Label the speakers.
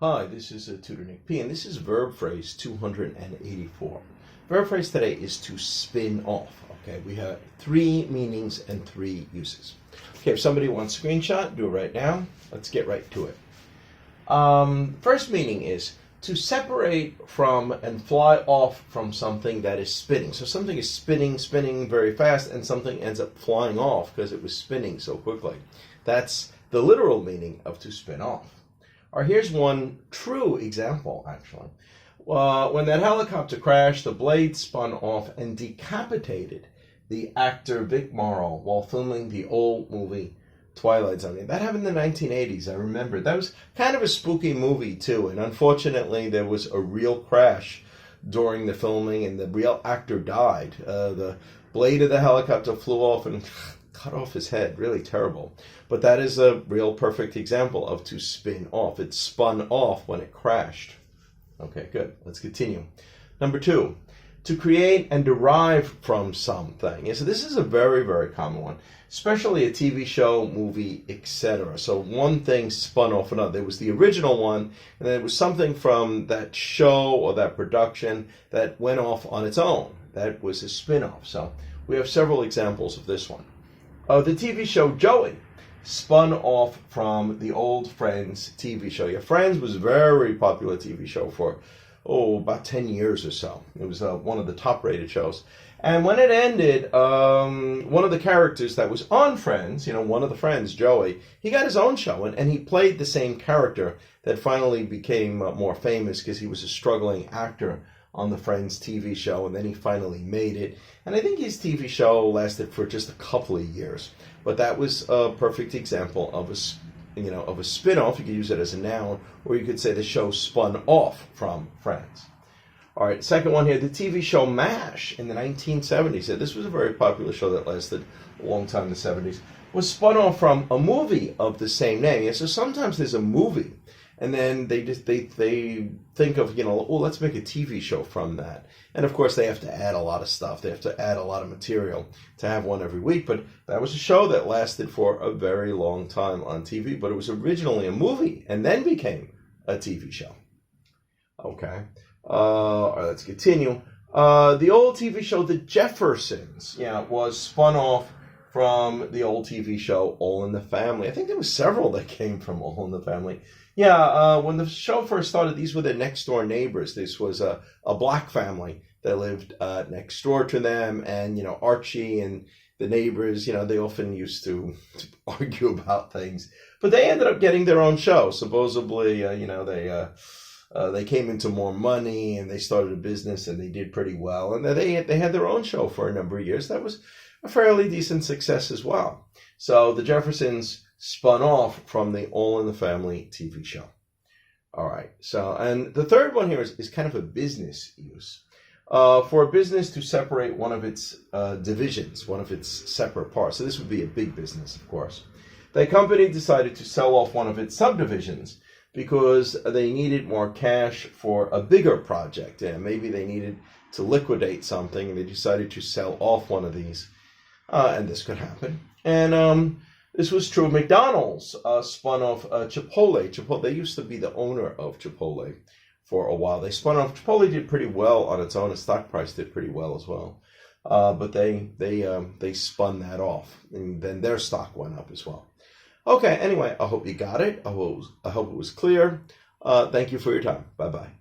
Speaker 1: Hi, this is Tutor Nick P, and this is verb phrase 284. Verb phrase today is to spin off. Okay, we have 3 meanings and 3 uses. Okay, if somebody wants a screenshot, do it right now. Let's get right to it. First meaning is to separate from and fly off from something that is spinning. So something is spinning very fast, and something ends up flying off because it was spinning so quickly. That's the literal meaning of to spin off. Or here's one true example, actually. When that helicopter crashed, the blade spun off and decapitated the actor Vic Morrow while filming the old movie Twilight Zone. That happened in the 1980s, I remember. That was kind of a spooky movie, too. And unfortunately, there was a real crash during the filming, and the real actor died. The blade of the helicopter flew off and cut off his head. Really terrible. But that is a real perfect example of to spin off. It spun off when it crashed. Okay, good. Let's continue. Number 2, to create and derive from something. Yeah, so this is a very common one, especially a TV show, movie, etc. So one thing spun off another. There was the original one, and then there was something from that show or that production that went off on its own. That was a spin-off. So we have several examples of this one. The TV show Joey spun off from the old Friends TV show. Yeah, Friends was a very popular TV show for, about 10 years or so. It was one of the top-rated shows. And when it ended, one of the characters that was on Friends, one of the friends, Joey, he got his own show, and he played the same character that finally became more famous because he was a struggling actor on the Friends TV show, and then he finally made it. And I think his TV show lasted for just a couple of years. But that was a perfect example of a spin-off. You could use it as a noun, or you could say the show spun off from Friends. All right, second one here, the TV show MASH in the 1970s. This was a very popular show that lasted a long time in the 70s. Was spun off from a movie of the same name. Yeah, so sometimes there's a movie, and then they think of, let's make a TV show from that. And of course, they have to add a lot of stuff. They have to add a lot of material to have one every week. But that was a show that lasted for a very long time on TV. But it was originally a movie and then became a TV show. Okay. All right, let's continue. The old TV show The Jeffersons, was spun off from the old TV show All in the Family. I think there were several that came from All in the Family. When the show first started, these were the next door neighbors. This was a black family that lived next door to them, and Archie and the neighbors, they often used to argue about things, but they ended up getting their own show. Supposedly, they came into more money and they started a business and they did pretty well, and they had their own show for a number of years. That was a fairly decent success as well. So the Jeffersons spun off from the All in the Family TV show. All right. So, and the third one here is kind of a business use. For a business to separate one of its divisions, one of its separate parts. So this would be a big business, of course. The company decided to sell off one of its subdivisions because they needed more cash for a bigger project. Yeah, maybe they needed to liquidate something, and they decided to sell off one of these. And this could happen. And this was true of McDonald's, spun off Chipotle. They used to be the owner of Chipotle for a while. They spun off. Chipotle did pretty well on its own. The stock price did pretty well as well. But they spun that off, and then their stock went up as well. Okay, anyway, I hope you got it. I hope it was clear. Thank you for your time. Bye-bye.